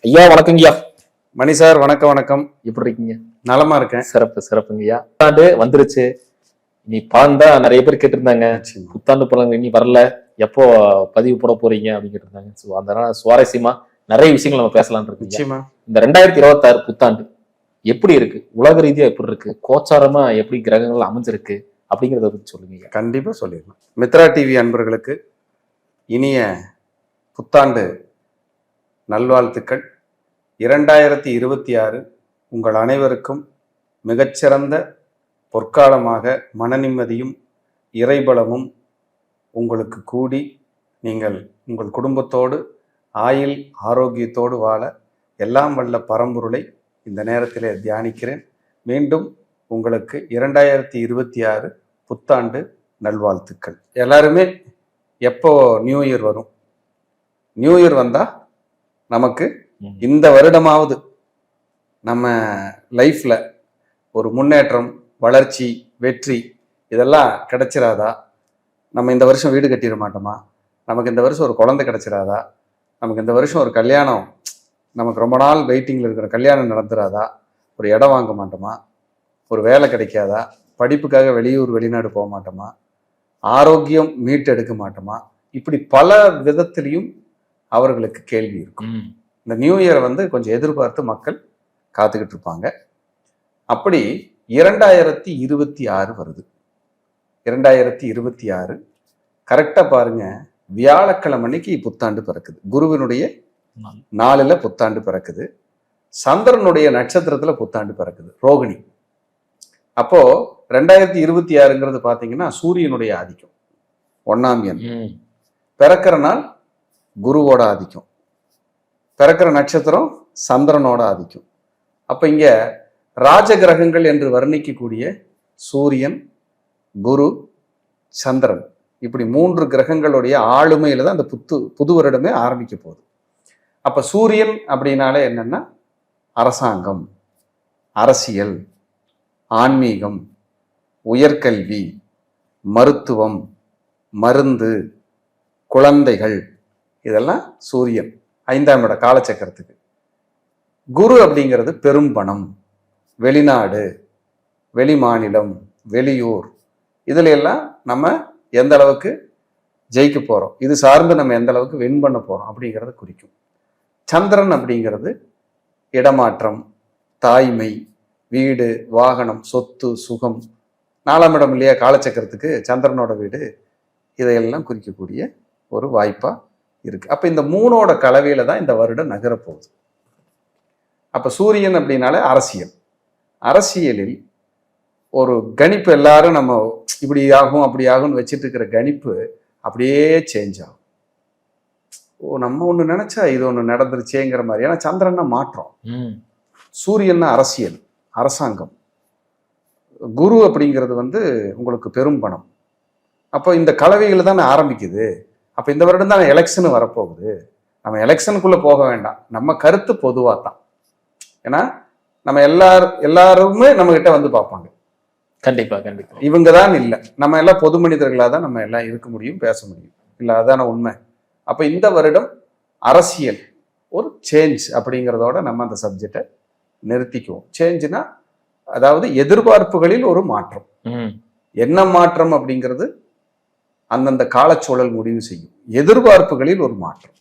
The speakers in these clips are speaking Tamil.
ஐயா வணக்கங்கய்யா. மணி சார் வணக்கம். வணக்கம். எப்படி இருக்கீங்க? நலமா இருக்கேன். சிறப்புங்கய்யா. புத்தாண்டு வந்துருச்சு. இனி பலன் தான் நிறைய பேர் கேட்டிருந்தாங்க. புத்தாண்டு பலன் இனி வரல, எப்போ பதிவு போட போறீங்க அப்படின்னு கேட்டிருந்தாங்க. ஸோ அதனால சுவாரஸ்யமா நிறைய விஷயங்கள் நம்ம பேசலாம்னு இருக்கு. நிச்சயமா இந்த 2026 புத்தாண்டு எப்படி இருக்கு, உலக ரீதியா எப்படி இருக்கு, கோச்சாரமா எப்படி கிரகங்கள் அமைஞ்சிருக்கு அப்படிங்கிறத பத்தி சொல்லுங்க. கண்டிப்பா சொல்லிடலாம். மித்ரா டிவி அன்பர்களுக்கு இனிய புத்தாண்டு நல்வாழ்த்துக்கள். 2026 உங்கள் அனைவருக்கும் மிகச்சிறந்த பொற்காலமாக மன நிம்மதியும் இறைபலமும் உங்களுக்கு கூடி நீங்கள் உங்கள் குடும்பத்தோடு ஆயுள் ஆரோக்கியத்தோடு வாழ எல்லாம் வல்ல பரம்பொருளை இந்த நேரத்திலே தியானிக்கிறேன். மீண்டும் உங்களுக்கு 2026 புத்தாண்டு நல்வாழ்த்துக்கள். எல்லாருமே எப்போ நியூ இயர் வரும், நியூ இயர் வந்தா நமக்கு இந்த வருடமாவது நம்ம லைஃப்ல ஒரு முன்னேற்றம், வளர்ச்சி, வெற்றி இதெல்லாம் கிடைச்சிராதா? நம்ம இந்த வருஷம் வீடு கட்டிட மாட்டோமா? நமக்கு இந்த வருஷம் ஒரு குழந்தை கிடைச்சிராதா? நமக்கு இந்த வருஷம் ஒரு கல்யாணம், நமக்கு ரொம்ப நாள் வெயிட்டிங்கில் இருக்கிற கல்யாணம் நடந்துராதா? ஒரு இடம் வாங்க மாட்டோமா? ஒரு வேலை கிடைக்காதா? படிப்புக்காக வெளியூர் வெளிநாடு போக மாட்டோமா? ஆரோக்கியம் மீட்டெடுக்க மாட்டோமா? இப்படி பல விதத்திலையும் அவர்களுக்கு கேள்வி இருக்கும். இந்த நியூ இயரை கொஞ்சம் எதிர்பார்த்து மக்கள் காத்துக்கிட்டு இருப்பாங்க. அப்படி 2026 வருது. 2026 கரெக்டா பாருங்க, வியாழக்கிழமை அன்னைக்கு புத்தாண்டு பிறக்குது. குருவினுடைய நாளில் புத்தாண்டு பிறக்குது. சந்திரனுடைய நட்சத்திரத்துல புத்தாண்டு பிறக்குது, ரோகிணி. அப்போ 2026ங்கிறது பாத்தீங்கன்னா சூரியனுடைய ஆதிக்கம், 1ஆம் எண். பிறக்கிற நாள் குருவோட ஆதிக்கம், பிறக்கிற நட்சத்திரம் சந்திரனோட ஆதிக்கம். அப்ப இங்க ராஜ கிரகங்கள் என்று வர்ணிக்கக்கூடிய சூரியன், குரு, சந்திரன், இப்படி 3 கிரகங்களுடைய ஆளுமையில தான் அந்த புது வருடமே ஆரம்பிக்க போகுது. அப்ப சூரியன் அப்படின்னாலே என்னன்னா அரசாங்கம், அரசியல், ஆன்மீகம், உயர்கல்வி, மருத்துவம், மருந்து, குழந்தைகள், இதெல்லாம் சூரியன் 5ஆம் இட காலச்சக்கரத்துக்கு. குரு அப்படிங்கிறது பெரும் பணம், வெளிநாடு, வெளி மாநிலம், வெளியூர், இதுல எல்லாம் நம்ம எந்த அளவுக்கு ஜெயிக்க போறோம், இது சார்ந்து நம்ம எந்த அளவுக்கு வின் பண்ண போறோம் அப்படிங்கிறத குறிக்கும். சந்திரன் அப்படிங்கிறது இடமாற்றம், தாய்மை, வீடு, வாகனம், சொத்து, சுகம். 4ஆம் இடம் இல்லையா காலச்சக்கரத்துக்கு, சந்திரனோட வீடு, இதையெல்லாம் குறிக்கக்கூடிய ஒரு வாய்ப்பா இருக்கு. அப்ப இந்த 3ஓட கலவையில தான் இந்த வருடம் நகரப்போகுது. அப்ப சூரியன் அப்படின்னாலே அரசியல். அரசியலில் ஒரு கணிப்பு, எல்லாரும் நம்ம இப்படி ஆகும் அப்படி ஆகும்னு வச்சுட்டு இருக்கிற கணிப்பு அப்படியே சேஞ்ச் ஆகும். நம்ம ஒண்ணு நினைச்சா இது ஒண்ணு நடந்துருச்சேங்கிற மாதிரி. ஏன்னா சந்திரன்னா மாற்றம், சூரியன்னா அரசியல், அரசாங்கம், குரு அப்படிங்கிறது உங்களுக்கு பெரும் பணம். அப்போ இந்த கலவைகள் தானே ஆரம்பிக்குது. அப்ப இந்த வருடம் தான் எலெக்ஷன் வரப்போகுது. நம்ம எலெக்ஷனுக்குள்ள போக வேண்டாம், நம்ம கருத்து பொதுவா தான். ஏன்னா நம்ம எல்லாருமே நம்ம கிட்ட பார்ப்பாங்க. கண்டிப்பா. இவங்க தான் இல்லை, நம்ம எல்லாம் பொது மனிதர்களாக தான் நம்ம எல்லாம் இருக்க முடியும், பேச முடியும், இல்லை அதான உண்மை. அப்ப இந்த வருடம் அரசியல் ஒரு சேஞ்ச் அப்படிங்கிறதோட நம்ம அந்த சப்ஜெக்டை நிறுத்திக்குவோம். சேஞ்சுனா அதாவது எதிர்பார்ப்புகளில் ஒரு மாற்றம். என்ன மாற்றம் அப்படிங்கிறது அந்தந்த காலச்சூழல் முடிவு செய்யும். எதிர்பார்ப்புகளில் ஒரு மாற்றம்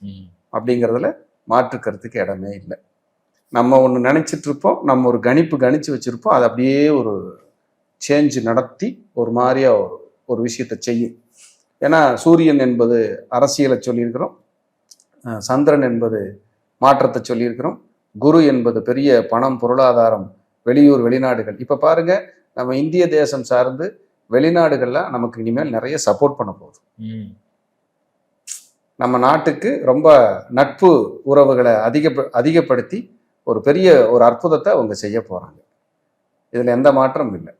அப்படிங்கிறதுல மாற்றுக்கிறதுக்கு இடமே இல்லை. நம்ம ஒன்று நினைச்சிட்டு இருப்போம், நம்ம ஒரு கணிச்சு வச்சிருப்போம், அது அப்படியே ஒரு சேஞ்ச் நடத்தி ஒரு மாதிரியா ஒரு விஷயத்தை செய்யும். ஏன்னா சூரியன் என்பது அரசியலை சொல்லியிருக்கிறோம், சந்திரன் என்பது மாற்றத்தை சொல்லியிருக்கிறோம், குரு என்பது பெரிய பணம், பொருளாதாரம், வெளியூர், வெளிநாடுகள். இப்ப பாருங்க, நம்ம இந்திய தேசம் சார்ந்து வெளிநாடுகள்ல நமக்கு இனிமேல் நிறைய சப்போர்ட் பண்ண போகுது. நம்ம நாட்டுக்கு ரொம்ப நட்பு உறவுகளை அதிகப்படுத்தி ஒரு பெரிய ஒரு அற்புதத்தை அவங்க செய்ய போறாங்க. இதுல எந்த மாற்றமும் இல்லை.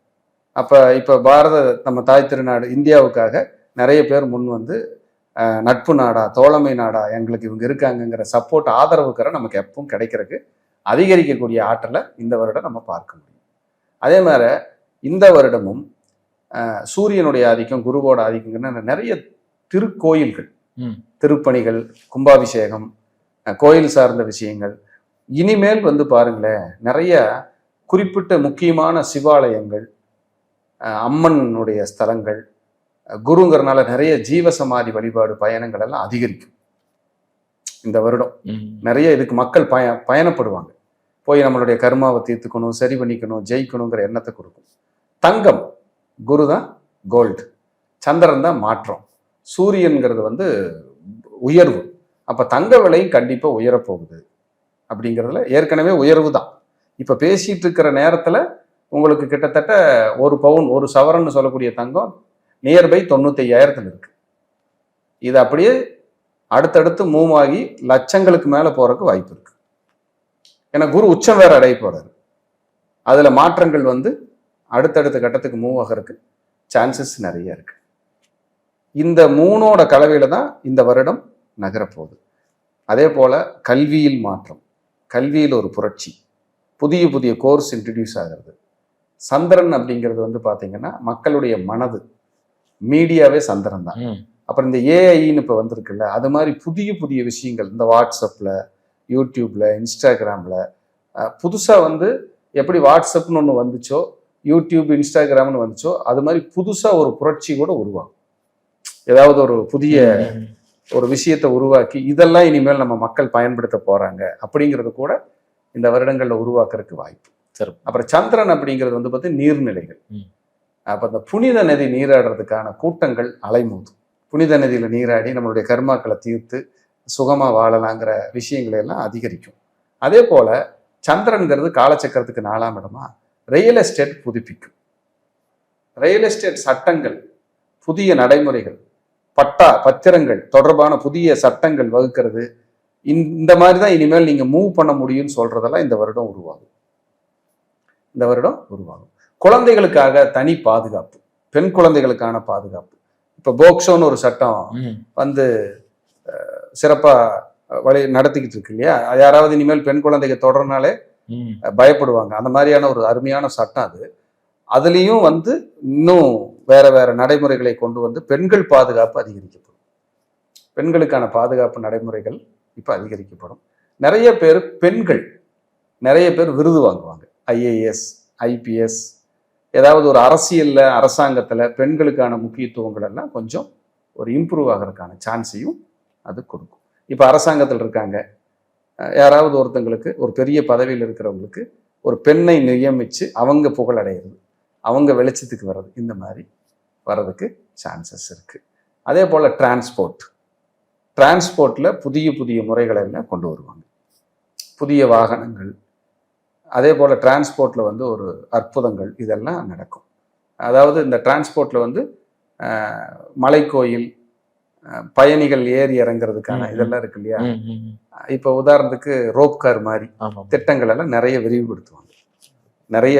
அப்ப இப்ப நம்ம தாய் திருநாடு இந்தியாவுக்காக நிறைய பேர் முன் நட்பு நாடா, தோழமை நாடா, எங்களுக்கு இவங்க இருக்காங்கங்கிற சப்போர்ட், ஆதரவுக்கிற நமக்கு எப்பவும் கிடைக்கிறதுக்கு அதிகரிக்கக்கூடிய ஆற்றலை இந்த வருடம் நம்ம பார்க்க முடியும். அதே மாதிரி இந்த வருடமும் சூரியனுடைய ஆதிக்கம், குருவோட ஆதிக்கம்னா நிறைய திருக்கோயில்கள், திருப்பணிகள், கும்பாபிஷேகம், கோயில் சார்ந்த விஷயங்கள், இனிமேல் வந்து பாருங்களேன், நிறைய குறிப்பிட்ட முக்கியமான சிவாலயங்கள், அம்மனுடைய ஸ்தலங்கள், குருங்கிறனால நிறைய ஜீவசமாதி வழிபாடு பயணங்கள் எல்லாம் அதிகரிக்கும் இந்த வருடம். நிறைய இதுக்கு மக்கள் பயணப்படுவாங்க. போய் நம்மளுடைய கர்மாவை தீர்த்துக்கணும், சரி பண்ணிக்கணும், ஜெயிக்கணுங்கிற எண்ணத்தை கொடுக்கும். தங்கம், குரு தான் கோல்டு, சந்திரன் தான் மாற்றம், சூரியன்கிறது வந்து உயர்வு. அப்ப தங்க விலையும் கண்டிப்பா உயரப்போகுது. அப்படிங்கிறதுல ஏற்கனவே உயர்வு தான். இப்ப பேசிட்டு இருக்கிற நேரத்துல உங்களுக்கு கிட்டத்தட்ட 1 பவுன் 1 சவரன் சொல்லக்கூடிய தங்கம் நியர்பை 95,000 இருக்கு. இது அப்படியே அடுத்தடுத்து மூவ் ஆகி லட்சங்களுக்கு மேல போறதுக்கு வாய்ப்பு இருக்கு. ஏன்னா குரு உச்சம் வேற அடைய போறாரு. அதுல மாற்றங்கள் வந்து அடுத்தடுத்த கட்டத்துக்கு மூவ் ஆகிறதுக்கு சான்சஸ் நிறைய இருக்கு. இந்த 3ஓட கலவையில தான் இந்த வருடம் நகரப்போகுது. அதே போல கல்வியில் மாற்றம், கல்வியில் ஒரு புரட்சி, புதிய புதிய கோர்ஸ் இன்ட்ரடியூஸ் ஆகிறது. சந்திரன் அப்படிங்கிறது வந்து பாத்தீங்கன்னா மக்களுடைய மனது, மீடியாவே சந்திரன் தான். அப்புறம் இந்த ஏஐன்னு இப்போ வந்திருக்குல்ல, அது மாதிரி புதிய புதிய விஷயங்கள் இந்த வாட்ஸ்அப்ல, யூடியூப்ல, இன்ஸ்டாகிராம்ல புதுசா வந்து எப்படி வாட்ஸ்அப்னு ஒன்று வந்துச்சோ, யூடியூப் இன்ஸ்டாகிராம்னு வந்துச்சோ, அது மாதிரி புதுசா ஒரு புரட்சி கூட உருவாகும். ஏதாவது ஒரு புதிய ஒரு விஷயத்தை உருவாக்கி இதெல்லாம் இனிமேல் நம்ம மக்கள் பயன்படுத்த போறாங்க அப்படிங்கிறது கூட இந்த வருடங்கள்ல உருவாக்குறதுக்கு வாய்ப்பு. சரி. அப்புறம் சந்திரன் அப்படிங்கிறது வந்து பார்த்தீங்கன்னா நீர்நிலைகள். அப்ப அந்த புனித நதி நீராடுறதுக்கான கூட்டங்கள் அலைமோதும். புனித நதியில நீராடி நம்மளுடைய கர்மாக்களை தீர்த்து சுகமா வாழலாங்கிற விஷயங்களை எல்லாம் அதிகரிக்கும். அதே போல சந்திரன்கிறது காலச்சக்கரத்துக்கு 4ஆம் இடமா ரியல் எஸ்டேட் புதுப்பிக்கும். ரியல் எஸ்டேட் சட்டங்கள், புதிய நடைமுறைகள், பட்டா பத்திரங்கள் தொடர்பான புதிய சட்டங்கள் வகுக்கிறது, இந்த மாதிரி தான் இனிமேல் நீங்க மூவ் பண்ண முடியும்னு சொல்றதெல்லாம் இந்த வருடம் உருவாகும். இந்த வருடம் உருவாகும். குழந்தைகளுக்காக தனி பாதுகாப்பு, பெண் குழந்தைகளுக்கான பாதுகாப்பு. இப்ப போக்சோன்னு ஒரு சட்டம் வந்து சிறப்பா வழி நடத்திக்கிட்டு இருக்கு இல்லையா? யாராவது இனிமேல் பெண் குழந்தைங்க தொடர்னாலே பயப்படுவாங்க. அந்த மாதிரியான ஒரு அருமையான சட்டம் அது. அதுலேயும் வந்து இன்னும் வேற வேற நடைமுறைகளை கொண்டு வந்து பெண்கள் பாதுகாப்பு அதிகரிக்கப்படும். பெண்களுக்கான பாதுகாப்பு நடைமுறைகள் இப்ப அதிகரிக்கப்படும். நிறைய பேர் பெண்கள் நிறைய பேர் விருது வாங்குவாங்க. ஐஏஎஸ், ஐபிஎஸ், ஏதாவது ஒரு அரசியல்ல, அரசாங்கத்துல பெண்களுக்கான முக்கியத்துவங்கள் எல்லாம் கொஞ்சம் ஒரு இம்ப்ரூவ் ஆகிறதுக்கான சான்ஸையும் அது கொடுக்கும். இப்ப அரசாங்கத்தில் இருக்காங்க, யாராவது ஒருத்தங்களுக்கு ஒரு பெரிய பதவியில் இருக்கிறவங்களுக்கு ஒரு பெண்ணை நியமிச்சு அவங்க புகழடைகிறது, அவங்க வெளிச்சத்துக்கு வர்றது, இந்த மாதிரி வர்றதுக்கு சான்சஸ் இருக்கு. அதே போல டிரான்ஸ்போர்ட்ல புதிய புதிய முறைகளை எல்லாம் கொண்டு வருவாங்க, புதிய வாகனங்கள். அதே போல டிரான்ஸ்போர்ட்ல வந்து ஒரு அற்புதங்கள் இதெல்லாம் நடக்கும். அதாவது இந்த டிரான்ஸ்போர்ட்ல வந்து மலைக்கோயில், பயணிகள் ஏறி இறங்குறதுக்கான இதெல்லாம் இருக்கு இல்லையா? இப்ப உதாரணத்துக்கு ரோப் கார் மாதிரி திட்டங்கள் எல்லாம் நிறைய விரிவுபடுத்துவாங்க, நிறைய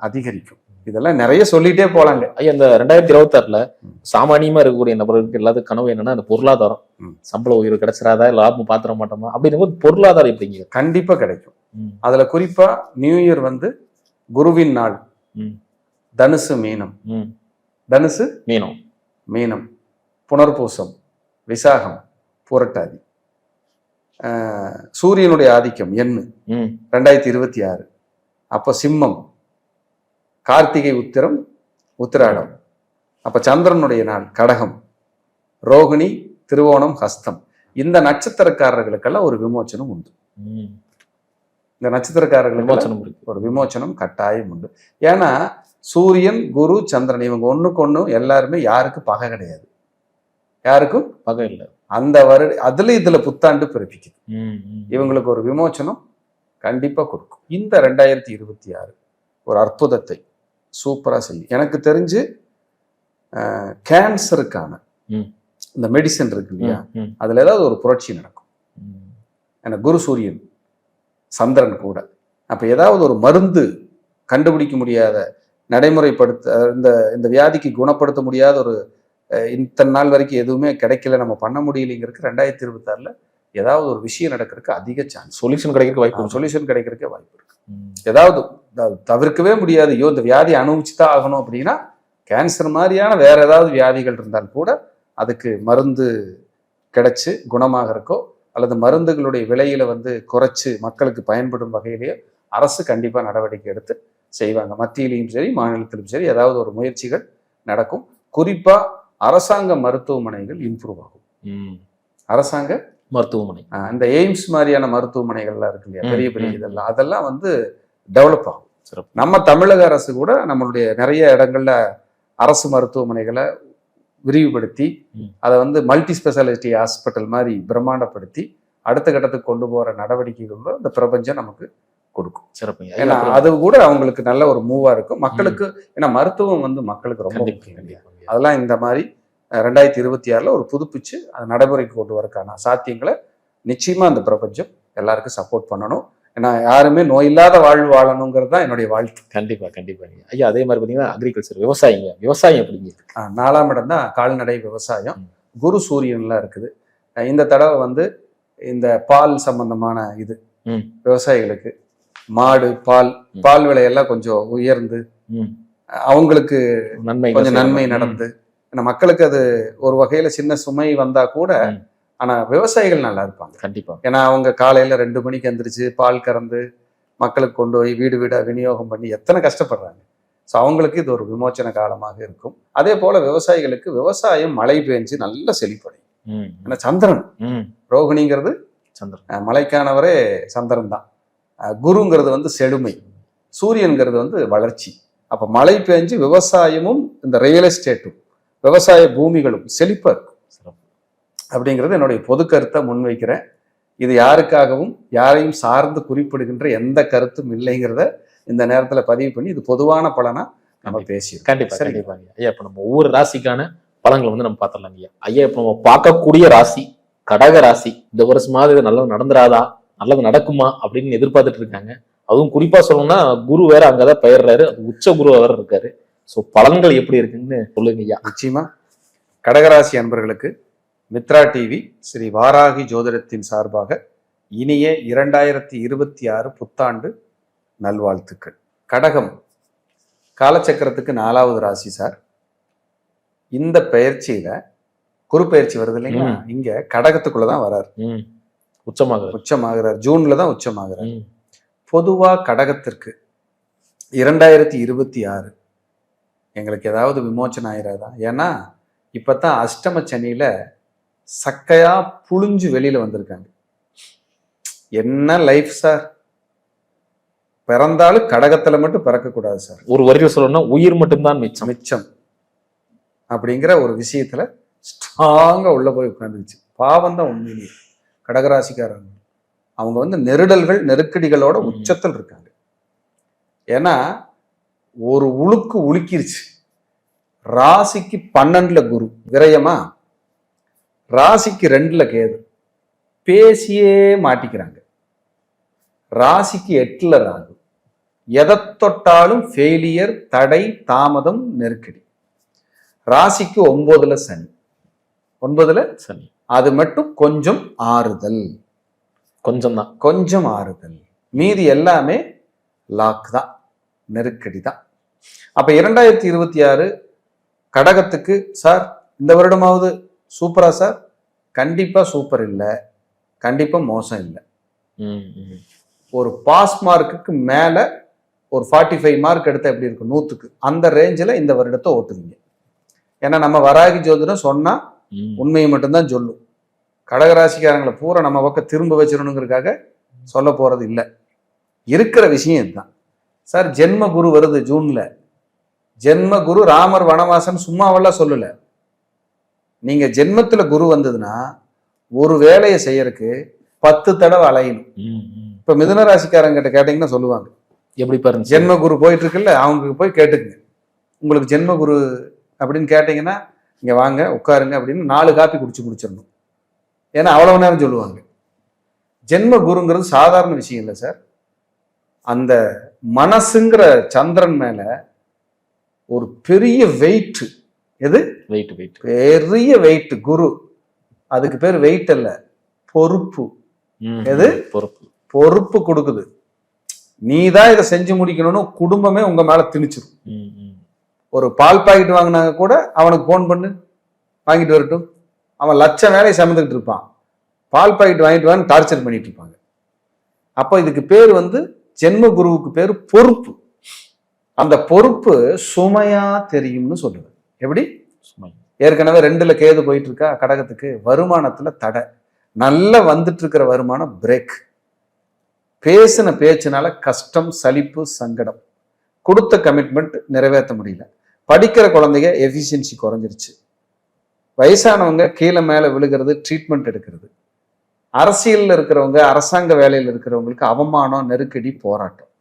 அதிகரிக்கும். இதெல்லாம் நிறைய சொல்லிட்டே போலாங்க. ஐயா, இந்த 2026ல சாமானியமா இருக்கக்கூடிய நபர்களுக்கு எல்லாத்துக்கும் கனவு என்னன்னா அந்த பொருளாதாரம், சம்பள உயர்வு கிடைச்சிடாதா, லாபம் பாத்திர மாட்டோமா அப்படின்னும் போது பொருளாதாரம் எப்படிங்க? கண்டிப்பா கிடைக்கும். அதுல குறிப்பா நியூ இயர் வந்து குருவின் நாள். தனுசு மீனம், தனுசு மீனம், மீனம், புனர்பூசம், விசாகம், புரட்டாதி, சூரியனுடைய ஆதிக்கம் எண்ணு 2026. அப்ப சிம்மம், கார்த்திகை, உத்திரம், உத்திராடம். அப்ப சந்திரனுடைய நாள் கடகம், ரோகிணி, திருவோணம், ஹஸ்தம். இந்த நட்சத்திரக்காரர்களுக்கெல்லாம் ஒரு விமோச்சனம் உண்டு. இந்த நட்சத்திரக்காரர்களுக்கு ஒரு விமோச்சனம் கட்டாயம் உண்டு. ஏன்னா சூரியன், குரு, சந்திரன் இவங்க ஒண்ணுக்கு ஒண்ணு எல்லாருமே யாருக்கு பகை கிடையாது, யாருக்கும் பகை இல்லை. அந்த இதுல புத்தாண்டு பிறப்பிக்குது. இவங்களுக்கு ஒரு விமோச்சனம் கண்டிப்பா கொடுக்கும். இந்த 2026 ஒரு அற்புதத்தை சூப்பரா செய்யும். எனக்கு தெரிஞ்சு கேன்சருக்கான இந்த மெடிசன் இருக்கு இல்லையா, அதுல ஏதாவது ஒரு புரட்சி நடக்கும். ஏன்னா குரு, சூரியன், சந்திரன் கூட. அப்ப ஏதாவது ஒரு மருந்து கண்டுபிடிக்க முடியாத, நடைமுறைப்படுத்த இந்த வியாதிக்கு குணப்படுத்த முடியாத ஒரு இத்தனை நாள் வரைக்கும் எதுவுமே கிடைக்கல, நம்ம பண்ண முடியலைங்கிறதுக்கு 2026ல ஏதாவது ஒரு விஷயம் நடக்கிறதுக்கு அதிக சான்ஸ், சொல்யூஷன் கிடைக்கிறதுக்கு வாய்ப்பு இருக்கு. ஏதாவது தவிர்க்கவே முடியாது, ஐயோ இந்த வியாதி அனுபவிச்சுதான் ஆகணும் அப்படின்னா கேன்சர் மாதிரியான வேற ஏதாவது வியாதிகள் இருந்தால் கூட அதுக்கு மருந்து கிடைச்சு குணமாகறக்கோ அல்லது மருந்துகளுடைய விலையில குறைச்சு மக்களுக்கு பயன்படும் வகையிலேயே அரசு கண்டிப்பா நடவடிக்கை எடுத்து செய்வாங்க. மத்தியிலையும் சரி மாநிலத்திலும் சரி ஏதாவது ஒரு முயற்சிகள் நடக்கும். குறிப்பா அரசாங்க மருத்துவமனைகள் இம்ப்ரூவ் ஆகும். அரசாங்க மருத்துவமனை இந்த எய்ம்ஸ் மாதிரியான மருத்துவமனைகள்லாம் இருக்கு இல்லையா, பெரிய பெரிய அதெல்லாம் டெவலப் ஆகும். நம்ம தமிழக அரசு கூட நம்மளுடைய நிறைய இடங்கள்ல அரசு மருத்துவமனைகளை விரிவுபடுத்தி அதை மல்டி ஸ்பெஷாலிட்டி ஹாஸ்பிட்டல் மாதிரி பிரம்மாண்டப்படுத்தி அடுத்த கட்டத்துக்கு கொண்டு போற நடவடிக்கைகள் இந்த பிரபஞ்சம் நமக்கு கொடுக்கும். சிறப்பு. ஏன்னா அது கூட அவங்களுக்கு நல்ல ஒரு மூவா இருக்கும் மக்களுக்கு. ஏன்னா மருத்துவம் மக்களுக்கு ரொம்ப முக்கியம். அதெல்லாம் இந்த மாதிரி 2026 ஒரு புதுப்பிச்சு அதை நடைமுறைக்கு கொண்டு வரக்கான சாத்தியங்களை நிச்சயமா அந்த பிரபஞ்சம் எல்லாருக்கும் சப்போர்ட் பண்ணணும். ஏன்னா யாருமே நோய் இல்லாத வாழ்வு வாழணுங்கிறது தான் என்னுடைய வாழ்த்து. கண்டிப்பா கண்டிப்பா. ஐயா அதே மாதிரி பாத்தீங்கன்னா அக்ரிகல்ச்சர் விவசாயம் எப்படிங்க? 4ஆம் இடம் தான் கால்நடை விவசாயம். குரு சூரியன்லாம் இருக்குது. இந்த தடவை இந்த பால் சம்பந்தமான இது விவசாயிகளுக்கு மாடு பால் விலையெல்லாம் கொஞ்சம் உயர்ந்து அவங்களுக்கு கொஞ்சம் நன்மை நடந்து, மக்களுக்கு அது ஒரு வகையில சின்ன சுமை வந்தா கூட ஆனா விவசாயிகள் நல்லா இருப்பாங்க கண்டிப்பா. ஏன்னா அவங்க காலையில 2 மணிக்கு எந்திரிச்சு பால் கறந்து மக்களுக்கு கொண்டு போய் வீடு வீடா விநியோகம் பண்ணி எத்தனை கஷ்டப்படுறாங்க. ஸோ அவங்களுக்கு இது ஒரு விமோச்சன காலமாக இருக்கும். அதே போல விவசாயிகளுக்கு விவசாயம் மழை பெஞ்சு நல்ல செழிப்படையும். ஏன்னா சந்திரன் ரோகிணிங்கிறது சந்திரன், மலைக்கானவரே சந்திரன் தான். குருங்கிறது செழுமை, சூரியன்கிறது வளர்ச்சி. அப்ப மழை பெஞ்சு விவசாயமும் இந்த ரியல் எஸ்டேட்டும் விவசாய பூமிகளும் செழிப்பா இருக்கும் அப்படிங்கிறது என்னுடைய பொது கருத்தை முன்வைக்கிறேன். இது யாருக்காகவும் யாரையும் சார்ந்து குறிப்பிடுகின்ற எந்த கருத்தும் இல்லைங்கிறத இந்த நேரத்துல பதிவு பண்ணி இது பொதுவான பலனா நம்ம பேசியிருக்கோம். கண்டிப்பா கண்டிப்பா ஐயா. இப்ப நம்ம ஒவ்வொரு ராசிக்கான பலன்கள் நம்ம பார்த்துடலாம் ஐயா. ஐயா இப்ப நம்ம பார்க்கக்கூடிய ராசி கடக ராசி. இந்த வருஷமாவது இது நல்லது நடந்துராதா, நல்லது நடக்குமா அப்படின்னு எதிர்பார்த்துட்டு இருக்காங்க. அதுவும் குறிப்பா சொல்லணும்னா குரு வேற அங்கதான் பெயர்றாரு, அது உச்ச குரு வேற இருக்காரு. ஸோ பலன்கள் எப்படி இருக்குன்னு சொல்லுங்க ஐயா. நிச்சயமா கடகராசி அன்பர்களுக்கு மித்ரா டிவி ஸ்ரீ வாராகி ஜோதிடத்தின் சார்பாக இனிய 2026 புத்தாண்டு நல்வாழ்த்துக்கள். கடகம் காலச்சக்கரத்துக்கு 4வது ராசி சார். இந்த பெயர்ச்சியில குரு பயிற்சி வருது இல்லைங்களா, இங்க கடகத்துக்குள்ளதான் வராரு, உச்சமாகிறார். ஜூன்ல தான் உச்சமாகிறார். பொதுவா கடகத்திற்கு 2026 எங்களுக்கு ஏதாவது விமோச்சனம் ஆயிராதா? ஏன்னா இப்பதான் அஷ்டம சனியில சக்கையா புழிஞ்சு வெளியில வந்திருக்காங்க. என்ன லைஃப் சார், பிறந்தாலும் கடகத்துல மட்டும் பிறக்க கூடாது சார். ஒரு வரியில சொல்லணும்னா உயிர் மட்டும்தான் மிச்சம் அப்படிங்கிற ஒரு விஷயத்துல ஸ்ட்ராங்கா உள்ள போய் உட்காந்துருச்சு. பாவம் தான் உண்மையிலேயே கடகராசிக்காரங்க. அவங்க நெருடல்கள் நெருக்கடிகளோட உச்சத்தில் இருக்காங்க. ஏன்னா ஒரு உழுக்கு உலுக்கிருச்சு. ராசிக்கு 12ல குரு விரயமா, ராசிக்கு 2ல கேது, பேசியே மாட்டிக்கிறாங்க. ராசிக்கு 8ல ராகு, எதை தொட்டாலும் ஃபெயிலியர், தடை, தாமதம், நெருக்கடி. ராசிக்கு 9ல சனி, 9ல சனி. அது மட்டும் கொஞ்சம் ஆறுதல், கொஞ்சம் ஆறுதல். மீதி எல்லாமே லாக் தான், நெருக்கடி தான். அப்ப 2026 கடகத்துக்கு சார் இந்த வருடமாவது சூப்பரா சார்? கண்டிப்பா சூப்பர் இல்லை, கண்டிப்பா மோசம் இல்லை. ஒரு பாஸ் மார்க்குக்கு மேல ஒரு 45 மார்க் எடுத்தா எப்படி இருக்கும் 100க்கு, அந்த ரேஞ்சில் இந்த வருடத்தை ஓட்டுவீங்க. ஏன்னா நம்ம வராகி ஜோதிடம் சொன்னா உண்மையை மட்டும்தான் சொல்லும். கடகராசிக்காரங்களை பூரா நம்ம பக்கம் திரும்ப வச்சிடணுங்கிறதுக்காக சொல்ல போறது இல்லை. இருக்கிற விஷயம் இதுதான் சார். ஜென்ம குரு வருது ஜூன்ல. ஜென்ம குரு ராமர் வனவாசன் சும்மாவெல்லாம் சொல்லல. நீங்க ஜென்மத்துல குரு வந்ததுன்னா ஒரு வேலையை செய்யறதுக்கு 10 தடவை அலையணும். இப்ப மிதுன ராசிக்காரங்கிட்ட கேட்டீங்கன்னா சொல்லுவாங்க, எப்படி பாருங்க ஜென்ம குரு போயிட்டு இருக்குல்ல, அவங்களுக்கு போய் கேட்டுக்குங்க. உங்களுக்கு ஜென்ம குரு அப்படின்னு கேட்டீங்கன்னா இங்க வாங்க உட்காருங்க அப்படின்னு 4 காப்பி குடிச்சு முடிச்சிடணும். ஏன்னா அவ்வளவு நேரம் சொல்லுவாங்க. ஜென்ம குருங்கிறது சாதாரண விஷயம் இல்லை சார். அந்த மனசுங்கிற சந்திரன் மேல ஒரு பெரிய வெயிட். எது வெயிட்? பெரிய வெயிட் குரு. அதுக்கு பேர் வெயிட் அல்ல, பொறுப்பு. எது? பொறுப்பு கொடுக்குது. நீதான் இதை செஞ்சு முடிக்கணும்னு குடும்பமே உங்க மேல திணிச்சிடும். ஒரு பால் பாக்கெட் வாங்கினாங்க கூட அவனுக்கு போன் பண்ணு வாங்கிட்டு வரட்டும். அவன் லட்சம் வேலையை சமந்துக்கிட்டு இருப்பான். பால் பாக்கெட் வாங்கிட்டு வான்னு டார்ச்சர் பண்ணிட்டு இருப்பாங்க. அப்போ இதுக்கு பேர் வந்து ஜென்ம குருவுக்கு பேர் பொறுப்பு. அந்த பொறுப்பு சுமையா தெரியும்னு சொல்லுவேன். எப்படி? ஏற்கனவே 2ல கேது போயிட்டு இருக்கா கடகத்துக்கு, வருமானத்துல தடை, நல்லா வந்துட்டு இருக்கிற வருமானம் பிரேக், பேசின பேச்சுனால கஷ்டம், சலிப்பு, சங்கடம், கொடுத்த கமிட்மெண்ட் நிறைவேற்ற முடியல, படிக்கிற குழந்தைங்க எஃபிஷியன்சி குறைஞ்சிருச்சு, வயசானவங்க கீழே மேல விழுகிறது, ட்ரீட்மெண்ட் எடுக்கிறது, அரசியல்ல இருக்கிறவங்க அரசாங்க வேலையில் இருக்கிறவங்களுக்கு அவமானம், நெருக்கடி, போராட்டம்,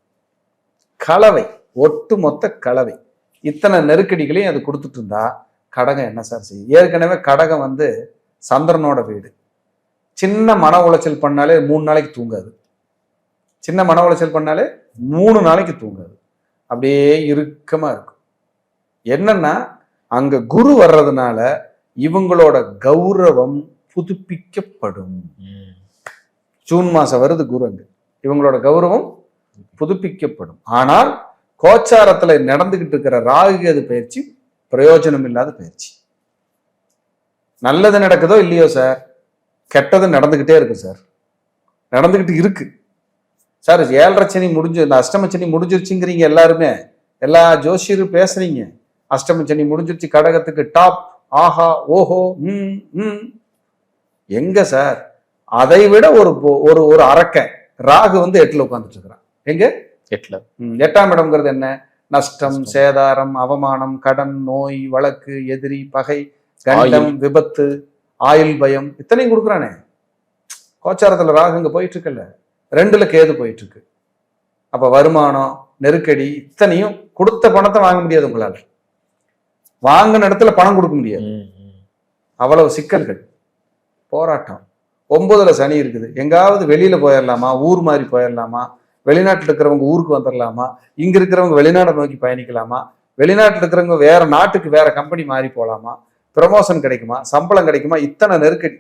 கலவை, ஒட்டுமொத்த கலவை. இத்தனை நெருக்கடிகளையும் அது கொடுத்துட்டு இருந்தா கடகம் என்ன சார் செய்யும்? ஏற்கனவே கடகம் வந்து சந்திரனோட வீடு. சின்ன மன உளைச்சல் பண்ணாலே 3 நாளைக்கு தூங்காது. சின்ன மன உளைச்சல் பண்ணாலே 3 நாளைக்கு தூங்காது. அப்படியே இறுக்கமா இருக்கும். என்னன்னா அங்க குரு வர்றதுனால இவங்களோட கௌரவம் புதுப்பிக்கப்படும். ஜூன் மாசம் வருது குரு, அங்க இவங்களோட கௌரவம் புதுப்பிக்கப்படும். ஆனால் கோச்சாரத்துல நடந்துகிட்டு இருக்கிற ராகு கேது பயிற்சி பிரயோஜனம் இல்லாத பயிற்சி. நல்லது நடக்குதோ இல்லையோ சார், கெட்டது நடந்துகிட்டே இருக்கு சார், நடந்துகிட்டு இருக்கு சார். 7.5 சனி முடிஞ்சு, இந்த அஷ்டம சனி முடிஞ்சிருச்சுங்கிறீங்க எல்லாருமே, எல்லா ஜோசியரும் பேசுறீங்க. அஷ்டம சனி முடிஞ்சிருச்சு கடகத்துக்கு, டாப், ஆஹா, ஓஹோ, எங்க சார்? அதை விட ஒரு ஒரு அரக்க ராகு வந்து 8ல உட்கார்ந்துட்டு இருக்கிறான். எங்க? 8ல. 8ஆம் இடம்ங்கிறது என்ன? நஷ்டம், சேதாரம், அவமானம், கடன், நோய், வழக்கு, எதிரி, பகை, கண்டம், விபத்து, ஆயுள் பயம், இத்தனையும் கொடுக்குறானே. கோச்சாரத்துல ராகு இங்க போயிட்டு இருக்குல்ல, 2ல கேது போயிட்டு இருக்கு. அப்ப வருமானம், நெருக்கடி, இத்தனையும் கொடுத்த பணத்தை வாங்க முடியாது உங்களால. வாங்கின இடத்துல பணம் கொடுக்க முடியாது. அவ்வளவு சிக்கல்கள், போராட்டம். 9ல சனி இருக்குது. எங்காவது வெளியில போயிடலாமா, ஊர் மாதிரி போயிடலாமா, வெளிநாட்டில் இருக்கிறவங்க ஊருக்கு வந்துடலாமா, இங்க இருக்கிறவங்க வெளிநாட்டை நோக்கி பயணிக்கலாமா, வெளிநாட்டில் இருக்கிறவங்க வேற நாட்டுக்கு வேற கம்பெனி மாறி போகலாமா, ப்ரமோஷன் கிடைக்குமா, சம்பளம் கிடைக்குமா, இத்தனை நெருக்கடி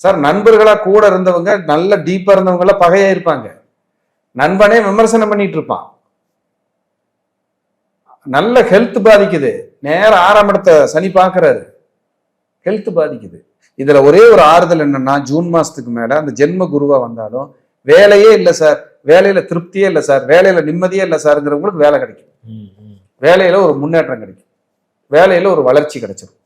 சார். நண்பர்களா கூட இருந்தவங்க, நல்ல டீப்பா இருந்தவங்க எல்லாம் பகையா இருப்பாங்க. நண்பனே விமர்சனம் பண்ணிட்டு இருப்பான். நல்ல ஹெல்த் பாதிக்குது, நேர 6ஆம் இடத்தை சனி பாக்குறாரு, ஹெல்த் பாதிக்குது. இதுல ஒரே ஒரு ஆறுதல் என்னன்னா, ஜூன் மாசத்துக்கு மேல அந்த ஜென்ம குருவா வந்தாலும் வேலையே இல்லை சார், வேலையில திருப்தியே இல்லை சார், வேலையில நிம்மதியே இல்லை சார்ங்கிறவங்களுக்கு வேலை கிடைக்கும், வேலையில ஒரு முன்னேற்றம் கிடைக்கும், வேலையில ஒரு வளர்ச்சி கிடைச்சிடும்.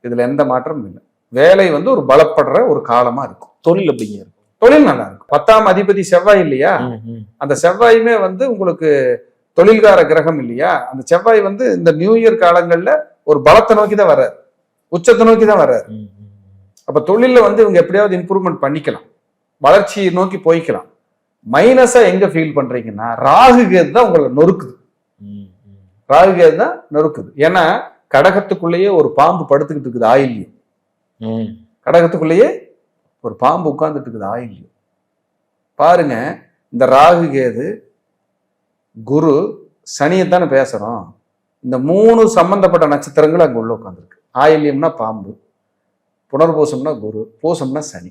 இதுல எந்த மாற்றமும் இல்லை. வேலை வந்து ஒரு பலப்படுற ஒரு காலமா இருக்கும். தொழில் அப்படிங்க இருக்கும், தொழில் நல்லா இருக்கும். 10ஆம் அதிபதி செவ்வாய் இல்லையா, அந்த செவ்வாயுமே வந்து உங்களுக்கு தொழில்கார கிரகம் இல்லையா. அந்த செவ்வாய் வந்து இந்த நியூ இயர் காலங்கள்ல ஒரு பலத்தை நோக்கி தான் வர்றாரு, உச்சத்தை நோக்கி தான் வர்றாரு. அப்ப தொழில வந்து இவங்க எப்படியாவது இம்ப்ரூவ்மெண்ட் பண்ணிக்கலாம், வளர்ச்சியை நோக்கி போய்க்கலாம். மைனஸா எங்க ஃபீல் பண்றீங்கன்னா, ராகு கேது தான் உங்களை நொறுக்குது. ராகு கேது தான் நொறுக்குது. ஏன்னா கடகத்துக்குள்ளேயே ஒரு பாம்பு படுத்துக்கிட்டு இருக்குது, ஆயில்யம். கடகத்துக்குள்ளேயே ஒரு பாம்பு உட்கார்ந்துட்டு இருக்குது, ஆயில்யம். பாருங்க, இந்த ராகு கேது குரு சனியைத்தானே பேசுறோம். இந்த 3 சம்பந்தப்பட்ட நட்சத்திரங்கள் அங்க உள்ள உட்காந்துருக்கு. ஆயில்யம்னா பாம்பு, புனர்பூசம்னா குரு, பூசம்னா சனி.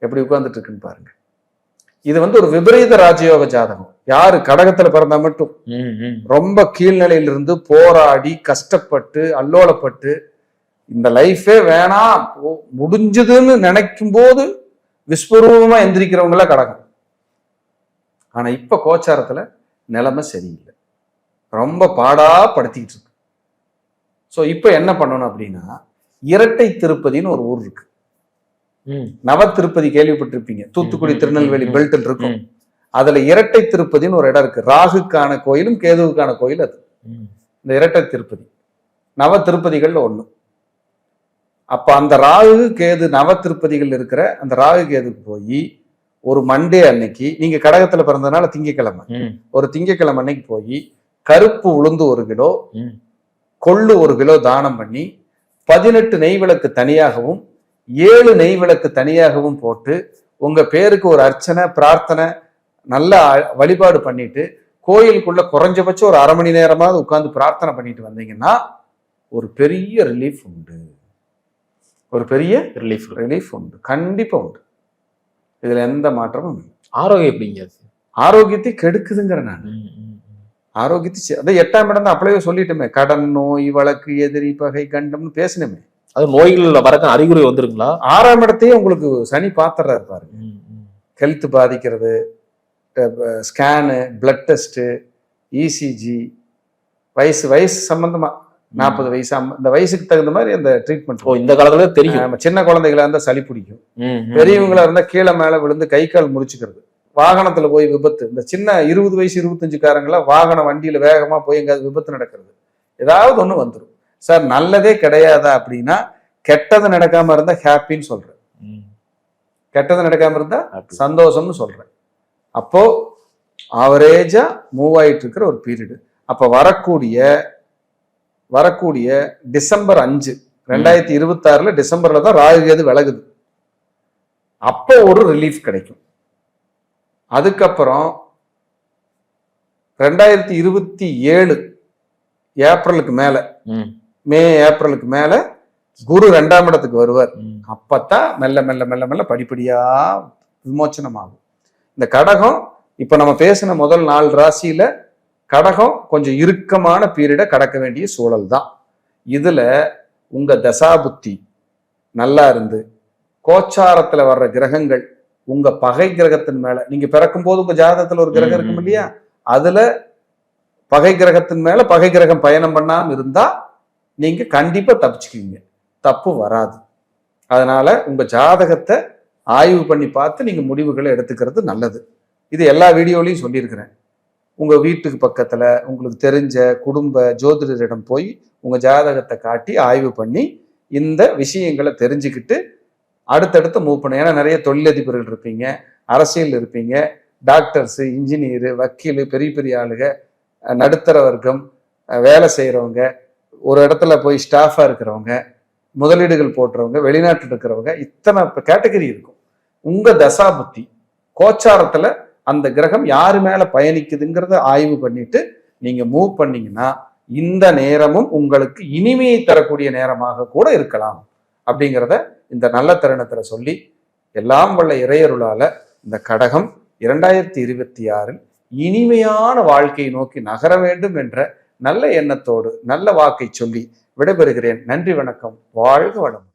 எப்படி உட்கார்ந்துட்டு இருக்குன்னு பாருங்க. இது வந்து ஒரு விபரீத ராஜயோக ஜாதகம். யாரு கடகத்துல பிறந்தா மட்டும் ரொம்ப கீழ்நிலையிலிருந்து போராடி கஷ்டப்பட்டு அல்லோலப்பட்டு இந்த லைஃபே வேணாம் முடிஞ்சதுன்னு நினைக்கும் போது விஸ்வரூபமா எந்திரிக்கிறவங்கள கடகம். ஆனா இப்ப கோச்சாரத்துல நிலைமை சரியில்லை, ரொம்ப பாடா படுத்திக்கிட்டு இருக்கு. ஸோ இப்ப என்ன பண்ணணும் அப்படின்னா, இரட்டை திருப்பதின்னு ஒரு ஊர் இருக்கு. நவ திருப்பதி கேள்விப்பட்டிருப்பீங்க, தூத்துக்குடி திருநெல்வேலி பெல்ட்ல இருக்கும். அதுல இரட்டை திருப்பதின்னு ஒரு இடம் இருக்கு. ராகுக்கான கோயிலும் கேதுவுக்கான கோயில் அது. இந்த இரட்டை திருப்பதி நவ திருப்பதிகள்ல ஒண்ணு. அப்ப அந்த ராகு கேது நவ திருப்பதிகள் இருக்கிற அந்த ராகு கேதுக்கு போய் ஒரு மண்டே அன்னைக்கு, நீங்க கடகத்துல பிறந்ததுனால திங்கக்கிழமை, ஒரு திங்கக்கிழமை அன்னைக்கு போய் கருப்பு உளுந்து 1 கிலோ, கொள்ளு 1 கிலோ தானம் பண்ணி 18 நெய் விளக்கு தனியாகவும் 7 நெய் விளக்கு தனியாகவும் போட்டு உங்க பேருக்கு ஒரு அர்ச்சனை பிரார்த்தனை நல்ல வழிபாடு பண்ணிட்டு கோயிலுக்குள்ள குறைஞ்சபட்சம் ஒரு 1/2 மணி நேரமாவது உட்கார்ந்து பிரார்த்தனை பண்ணிட்டு வந்தீங்கன்னா ஒரு பெரிய ரிலீஃப் உண்டு. ஒரு பெரிய ரிலீஃப் உண்டு, கண்டிப்பா உண்டு. இதுல எந்த மாற்றமும் இல்லை. ஆரோக்கியம் எப்படிங்க? ஆரோக்கியத்தை கெடுக்குதுங்கிற நான். ஆரோக்கியத்தை அதான் 8ஆம் இடம் தான் அப்படியே சொல்லிட்டுமே, கடன், நோய், வழக்கு, எதிரி, பகை, கண்டம்னு பேசினமே. அது நோய்கள் வரக்க அறிகுறி வந்துருங்களா? 6ஆம் இடத்தையே உங்களுக்கு சனி பாத்துறாரு பாருங்க. ஹெல்த் பாதிக்கிறது, ஸ்கேனு, பிளட் டெஸ்ட்டு, இசிஜி, வயசு சம்பந்தமா 40 வயசு இந்த வயசுக்கு தகுந்த மாதிரி அந்த ட்ரீட்மெண்ட். இந்த காலத்துல தெரியும். சின்ன குழந்தைகளா இருந்தா சளி பிடிக்கும், பெரியவங்களா இருந்தா கீழே மேல விழுந்து கை கால் முறிச்சுக்கிறது, வாகனத்துல போய் விபத்து, இந்த சின்ன 20 வயசு 25 வாகனம் வண்டியில வேகமா போய் எங்காவது விபத்து நடக்கிறது, ஏதாவது ஒண்ணு வந்துடும். சார் நல்லதே கிடையாதா அப்படின்னா, கெட்டது நடக்காம இருந்தா ஹாப்பின்னு சொல்றேன், கெட்டது நடக்காம இருந்தா சந்தோஷம்னு சொல்றேன். அப்போ ஆவரேஜா மூவ் ஆயிட்டு இருக்கிற ஒரு பீரியடு. அப்ப வரக்கூடிய டிசம்பர் 5 2026 டிசம்பர்ல தான் ராகு கேது விலகுது. அப்போ ஒரு ரிலீஃப் கிடைக்கும். அதுக்கப்புறம் 2027 ஏப்ரலுக்கு மேல, மே ஏப்ரலுக்கு மேல குரு 2ஆம் இடத்துக்கு வருவார். அப்பத்தான் மெல்ல மெல்ல மெல்ல மெல்ல படிப்படியா விமோச்சனம் ஆகும். இந்த கடகம் இப்ப நம்ம பேசின முதல் 4 ராசியில கடகம் கொஞ்சம் இறுக்கமான பீரியடை கடக்க வேண்டிய சூழல் தான். இதுல உங்க தசாபுத்தி நல்லா இருந்து கோச்சாரத்துல வர்ற கிரகங்கள் உங்க பகை கிரகத்தின் மேல, நீங்க பிறக்கும் போது உங்க ஜாதகத்துல ஒரு கிரகம் இருக்கும் இல்லையா, அதுல பகை கிரகத்தின் மேல பகை கிரகம் பயணம் பண்ணாம இருந்தா நீங்க கண்டிப்பா தப்பிச்சுக்குவீங்க, தப்பு வராது. அதனால உங்க ஜாதகத்தை ஆய்வு பண்ணி பார்த்து நீங்க முடிவுகளை எடுத்துக்கிறது நல்லது. இது எல்லா வீடியோலையும் சொல்லியிருக்கிறேன். உங்க வீட்டுக்கு பக்கத்துல உங்களுக்கு தெரிஞ்ச குடும்ப ஜோதிடரிடம் போய் உங்க ஜாதகத்தை காட்டி ஆய்வு பண்ணி இந்த விஷயங்களை தெரிஞ்சுக்கிட்டு அடுத்தடுத்து மூவ் பண்ண. ஏன்னா நிறைய தொழிலதிபர்கள் இருப்பீங்க, அரசியல் இருப்பீங்க, டாக்டர்ஸ், இன்ஜினியரு, வக்கீல், பெரிய பெரிய ஆளுக, நடுத்தர வர்க்கம், வேலை செய்யறவங்க, ஒரு இடத்துல போய் ஸ்டாஃபா இருக்கிறவங்க, முதலீடுகள் போட்டுறவங்க, வெளிநாட்டில் இருக்கிறவங்க, இத்தனை கேட்டகரி இருக்கும். உங்க தசாபுத்தி கோச்சாரத்துல அந்த கிரகம் யாரு மேல பயணிக்குதுங்கிறத ஆய்வு பண்ணிட்டு நீங்க மூவ் பண்ணீங்கன்னா இந்த நேரமும் உங்களுக்கு இனிமையை தரக்கூடிய நேரமாக கூட இருக்கலாம் அப்படிங்கிறத இந்த நல்ல தருணத்துல சொல்லி, எல்லாம் வல்ல இறையருளால இந்த கடகம் 2026 இனிமையான வாழ்க்கையை நோக்கி நகர வேண்டும் என்ற நல்ல எண்ணத்தோடு நல்ல வாக்கை சொல்லி விடைபெறுகிறேன். நன்றி, வணக்கம், வாழ்க வளம்.